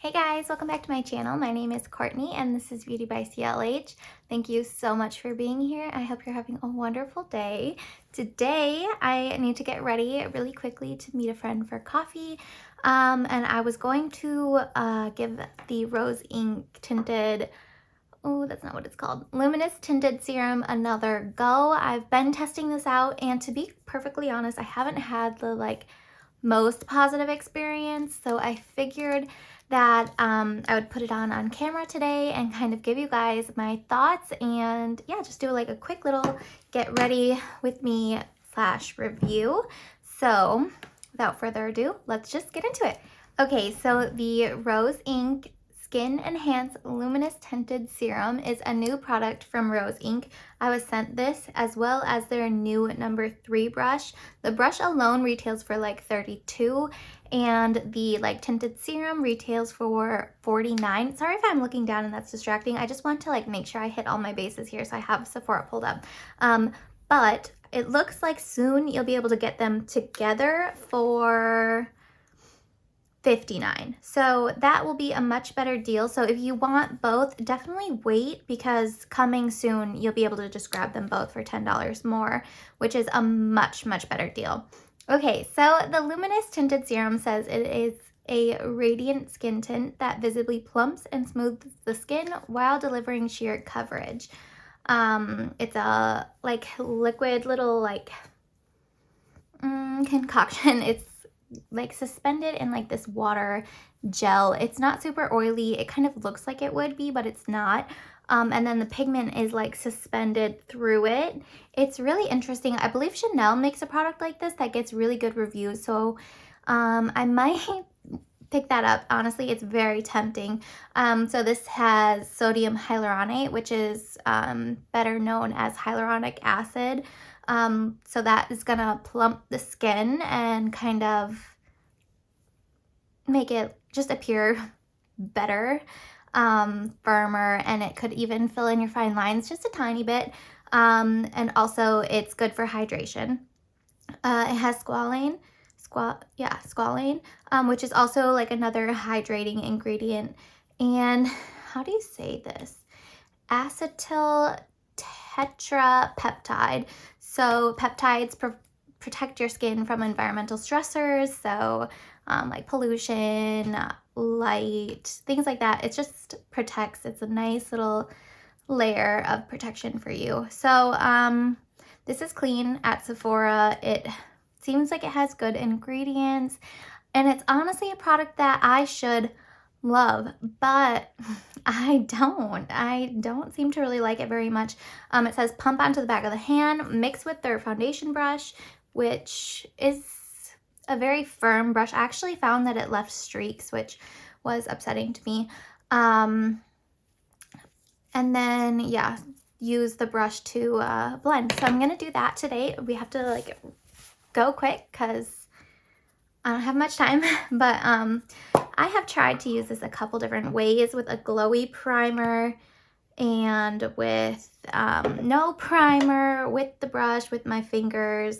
Hey guys, welcome back to my channel. My name is Courtney and this is Beauty by CLH. Thank you so much for being here. I hope you're having a wonderful day. Today I need to get ready really quickly to meet a friend for coffee. And I was going to give the Rose Ink Tinted, oh, that's not what it's called, Luminous Tinted Serum another go. I've been testing this out and to be perfectly honest, I haven't had the most positive experience, so I figured that I would put it on camera today and kind of give you guys my thoughts and yeah, just do a quick little get ready with me / review. So without further ado, let's just get into it. Okay, so the Rose Ink Skin Enhance Luminous Tinted Serum is a new product from Rose Ink. I was sent this as well as their new number 3 brush. The brush alone retails for like $32 and the tinted serum retails for $49. Sorry if I'm looking down and that's distracting. I just want to make sure I hit all my bases here, so I have Sephora pulled up. But it looks like soon you'll be able to get them together for $59. So that will be a much better deal. So if you want both, definitely wait because coming soon you'll be able to just grab them both for $10 more, which is a much better deal. Okay, so the Luminous Tinted Serum says it is a radiant skin tint that visibly plumps and smooths the skin while delivering sheer coverage. It's a liquid little concoction. It's suspended in this water gel. It's not super oily. It kind of looks like it would be, but it's not. And then the pigment is suspended through it. It's really interesting. I believe Chanel makes a product like this that gets really good reviews. So I might pick that up. Honestly, it's very tempting. So this has sodium hyaluronate, which is better known as hyaluronic acid. So that is gonna plump the skin and kind of make it just appear better, firmer, and it could even fill in your fine lines just a tiny bit. And also it's good for hydration. It has squalane, which is also another hydrating ingredient. And how do you say this? Acetyl tetrapeptide. So peptides protect your skin from environmental stressors, so like pollution, light, things like that. It just protects. It's a nice little layer of protection for you. So this is clean at Sephora. It seems like it has good ingredients, and it's honestly a product that I should love, but I don't seem to really like it very much. It says pump onto the back of the hand, mix with their foundation brush, which is a very firm brush. I actually found that it left streaks, which was upsetting to me. And then yeah, use the brush to blend. So I'm gonna do that today. We have to go quick because I don't have much time, but I have tried to use this a couple different ways with a glowy primer and with no primer, with the brush, with my fingers.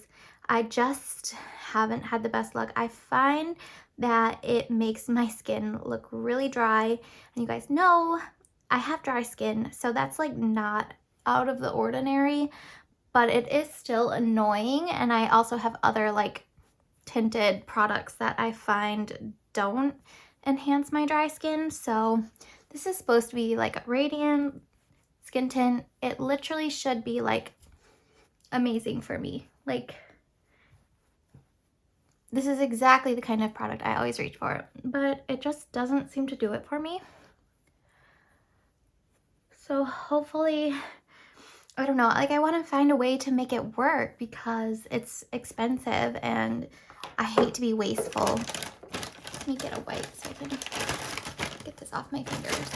I just haven't had the best luck. I find that it makes my skin look really dry, and you guys know I have dry skin, so that's not out of the ordinary, but it is still annoying. And I also have other tinted products that I find don't enhance my dry skin. So this is supposed to be a radiant skin tint. It literally should be amazing for me. This is exactly the kind of product I always reach for, but it just doesn't seem to do it for me. So hopefully, I don't know, I want to find a way to make it work because it's expensive and I hate to be wasteful. Let me get a wipe so I can get this off my fingers.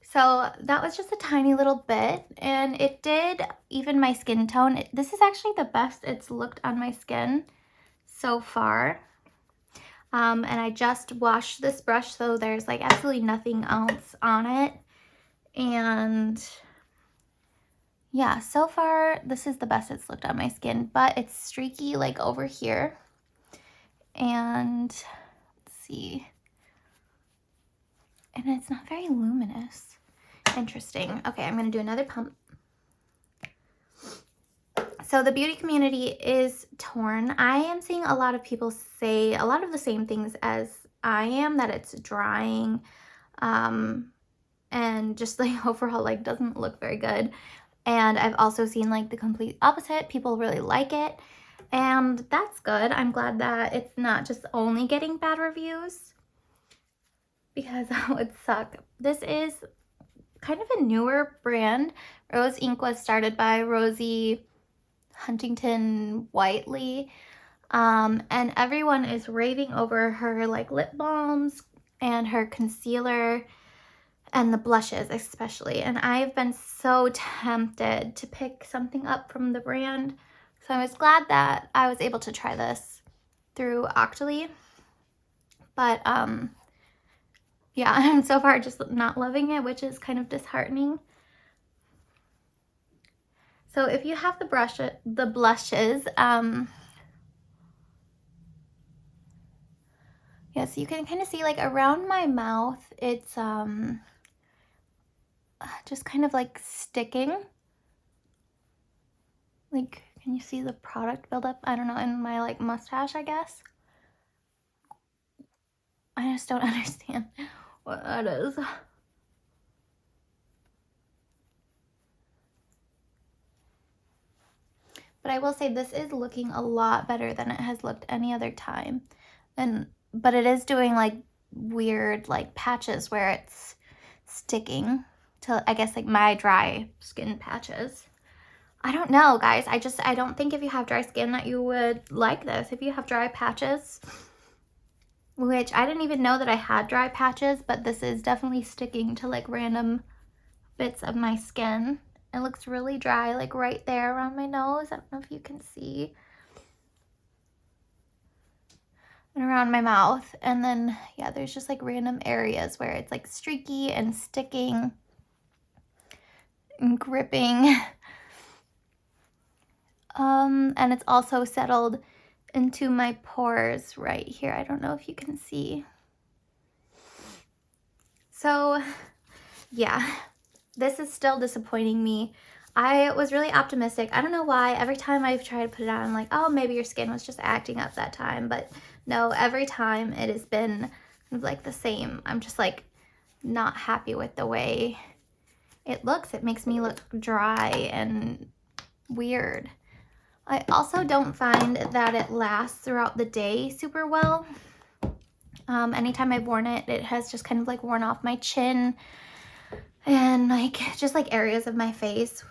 So that was just a tiny little bit, and it did even my skin tone. This is actually the best it's looked on my skin so far. And I just washed this brush, so there's absolutely nothing else on it. And yeah, so far this is the best it's looked on my skin, but it's streaky over here. And let's see, and it's not very luminous. Interesting. Okay, I'm gonna do another pump. So the beauty community is torn. I am seeing a lot of people say a lot of the same things as I am, that it's drying, and just like overall like doesn't look very good. And I've also seen like the complete opposite. People really like it, and that's good. I'm glad that it's not just only getting bad reviews, because that would suck. This is kind of a newer brand. Rose Ink was started by Rosie Huntington Whiteley, and everyone is raving over her like lip balms and her concealer and the blushes especially, and I've been so tempted to pick something up from the brand, so I was glad that I was able to try this through Octoly. But yeah, I'm so far just not loving it, which is kind of disheartening. So if you have the blushes, yeah, so you can kind of see like around my mouth, it's just kind of like sticking. Like, can you see the product buildup? I don't know, in my like mustache, I guess. I just don't understand what that is. But I will say this is looking a lot better than it has looked any other time. But it is doing like weird like patches where it's sticking to, I guess, like my dry skin patches. I don't know, guys. I don't think if you have dry skin that you would like this. If you have dry patches, which I didn't even know that I had dry patches, but this is definitely sticking to like random bits of my skin. It looks really dry, like right there around my nose. I don't know if you can see. And around my mouth. And then, yeah, there's just like random areas where it's like streaky and sticking and gripping. And it's also settled into my pores right here. I don't know if you can see. So, yeah, this is still disappointing me. I was really optimistic. I don't know why. Every time I've tried to put it on, I'm like, oh, maybe your skin was just acting up that time. But no, every time it has been like the same. I'm just like not happy with the way it looks. It makes me look dry and weird. I also don't find that it lasts throughout the day super well. Anytime I've worn it, it has just kind of like worn off my chin and like just like areas of my face,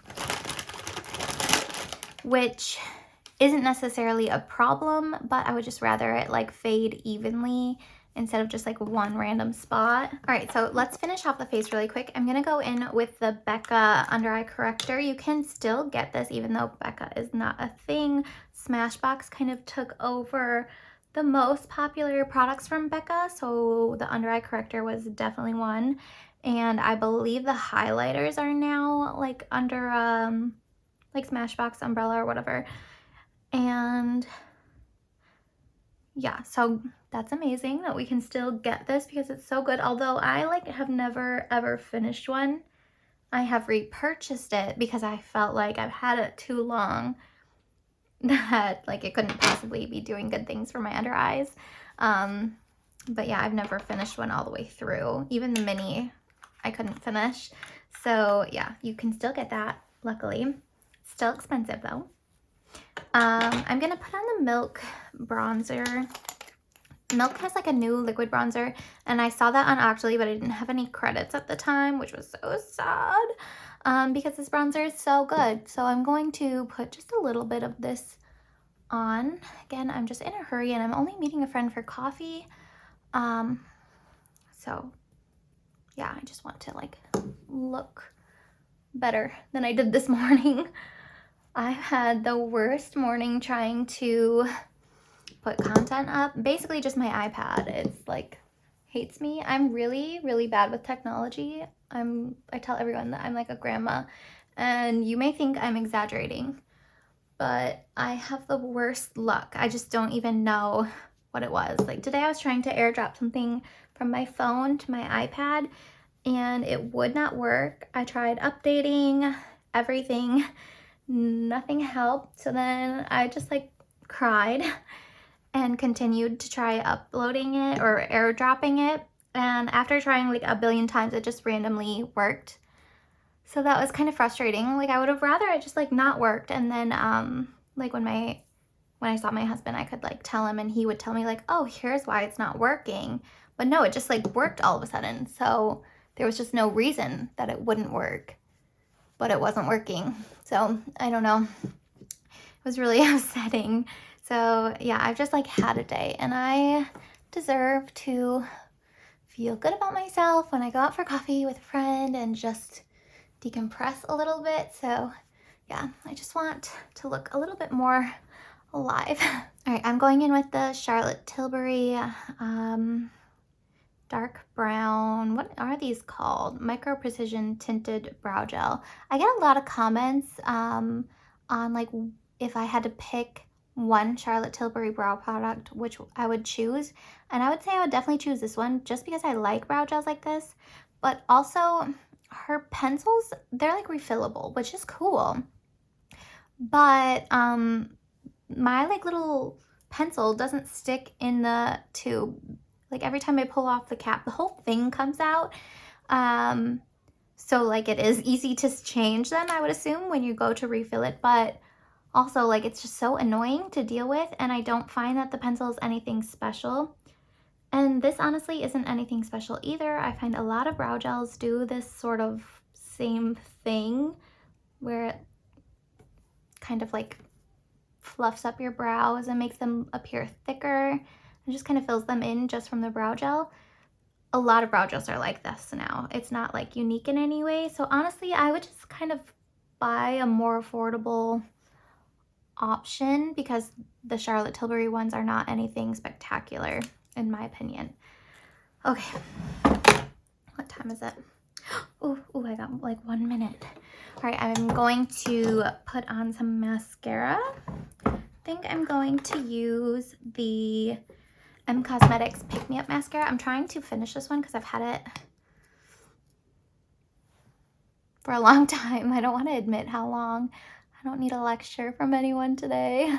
which isn't necessarily a problem, but I would just rather it like fade evenly instead of just like one random spot. All right, so let's finish off the face really quick. I'm gonna go in with the Becca under eye corrector. You can still get this even though Becca is not a thing. Smashbox kind of took over the most popular products from Becca, so the under eye corrector was definitely one. And I believe the highlighters are now like under like Smashbox umbrella or whatever. And yeah, so that's amazing that we can still get this because it's so good. Although I like have never ever finished one. I have repurchased it because I felt like I've had it too long that like it couldn't possibly be doing good things for my under eyes. But yeah, I've never finished one all the way through. Even the mini I couldn't finish. So yeah, you can still get that, luckily. Still expensive though. I'm gonna put on the Milk bronzer. Milk has like a new liquid bronzer, and I saw that on Octoly, but I didn't have any credits at the time, which was so sad, because this bronzer is so good. So I'm going to put just a little bit of this on. Again, I'm just in a hurry, and I'm only meeting a friend for coffee. So yeah, I just want to like look better than I did this morning. I had the worst morning trying to put content up. Basically just my iPad. It's like hates me. I'm really, really bad with technology. I tell everyone that I'm like a grandma, and you may think I'm exaggerating, but I have the worst luck. I just don't even know what it was. Like today I was trying to airdrop something from my phone to my iPad and it would not work. I tried updating everything, nothing helped. So then I just like cried and continued to try uploading it or airdropping it. And after trying like a billion times, it just randomly worked. So that was kind of frustrating. Like I would have rather it just like not worked. And then like when I saw my husband, I could like tell him and he would tell me like, oh, here's why it's not working. But no, it just like worked all of a sudden. So there was just no reason that it wouldn't work, but it wasn't working. So I don't know. It was really upsetting. So yeah, I've just like had a day and I deserve to feel good about myself when I go out for coffee with a friend and just decompress a little bit. So yeah, I just want to look a little bit more alive. All right, I'm going in with the Charlotte Tilbury dark brown, what are these called? Micro Precision Tinted Brow Gel. I get a lot of comments on like if I had to pick one Charlotte Tilbury brow product, which I would choose. And I would say I would definitely choose this one just because I like brow gels like this. But also her pencils, they're like refillable, which is cool. But my like little pencil doesn't stick in the tube. Like every time I pull off the cap, the whole thing comes out. So like it is easy to change then, I would assume, when you go to refill it. But also like it's just so annoying to deal with, and I don't find that the pencil is anything special. And this honestly isn't anything special either. I find a lot of brow gels do this sort of same thing where it kind of like fluffs up your brows and makes them appear thicker and just kind of fills them in just from the brow gel. A lot of brow gels are like this now. It's not like unique in any way. So honestly, I would just kind of buy a more affordable option because the Charlotte Tilbury ones are not anything spectacular in my opinion. Okay, what time is it? Oh, I got like 1 minute. All right, I'm going to put on some mascara. I think I'm going to use the Cosmetics Pick Me Up mascara. I'm trying to finish this one because I've had it for a long time. I don't want to admit how long. I don't need a lecture from anyone today.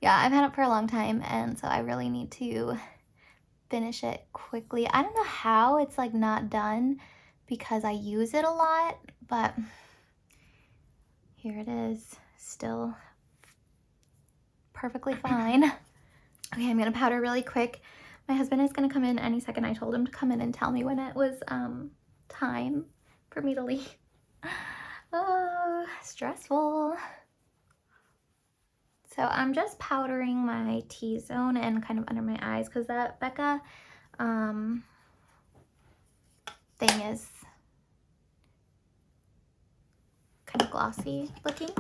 Yeah, I've had it for a long time, and so I really need to finish it quickly. I don't know how it's like not done because I use it a lot, but here it is, still perfectly fine. Okay, I'm gonna powder really quick. My husband is gonna come in any second. I told him to come in and tell me when it was time for me to leave. Oh, stressful. So I'm just powdering my T-zone and kind of under my eyes because that Becca thing is kind of glossy looking.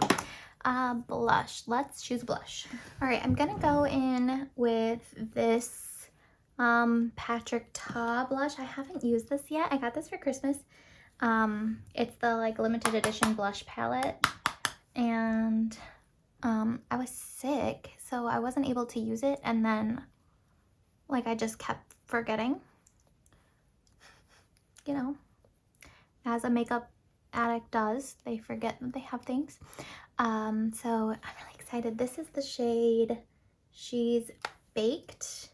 Blush. Let's choose blush. All right, I'm gonna go in with this Patrick Ta blush. I haven't used this yet. I got this for Christmas. It's the like limited edition blush palette, and I was sick, so I wasn't able to use it, and then like I just kept forgetting, you know, as a makeup addict does. They forget that they have things. So I'm really excited. This is the shade She's Baked,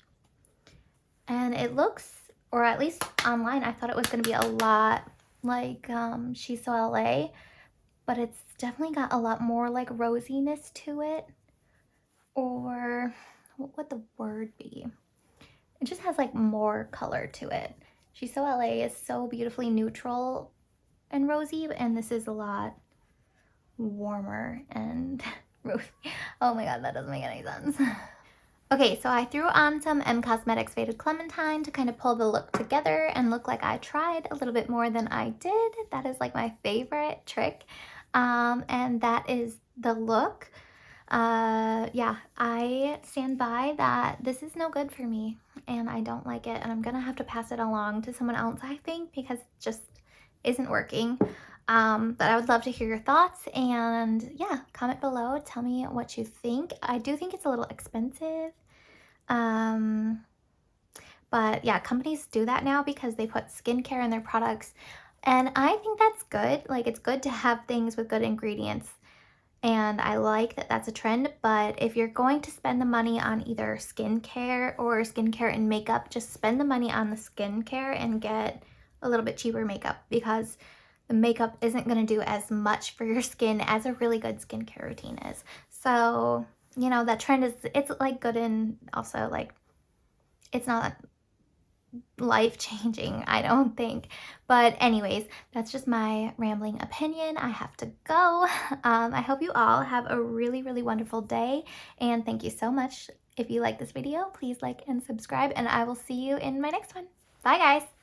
and it looks, or at least online, I thought it was going to be a lot like She's So LA, but it's definitely got a lot more like rosiness to it, or what would the word be? It just has like more color to it. She's So LA is so beautifully neutral and rosy, and this is a lot warmer and rosy. Oh my god, that doesn't make any sense. Okay, so I threw on some Cosmetics Faded Clementine to kind of pull the look together and look like I tried a little bit more than I did. That is like my favorite trick. And that is the look. Yeah, I stand by that this is no good for me and I don't like it, and I'm gonna have to pass it along to someone else, I think, because it just isn't working. But I would love to hear your thoughts, and yeah, comment below, tell me what you think. I do think it's a little expensive, But yeah, companies do that now because they put skincare in their products. And I think that's good. Like, it's good to have things with good ingredients. And I like that that's a trend. But if you're going to spend the money on either skincare or skincare and makeup, just spend the money on the skincare and get a little bit cheaper makeup, because the makeup isn't going to do as much for your skin as a really good skincare routine is. So, you know, that trend is, it's like good, and also like it's not life-changing, I don't think. But anyways, that's just my rambling opinion. I have to go. I hope you all have a really, really wonderful day, and thank you so much. If you like this video, please like and subscribe, and I will see you in my next one. Bye, guys.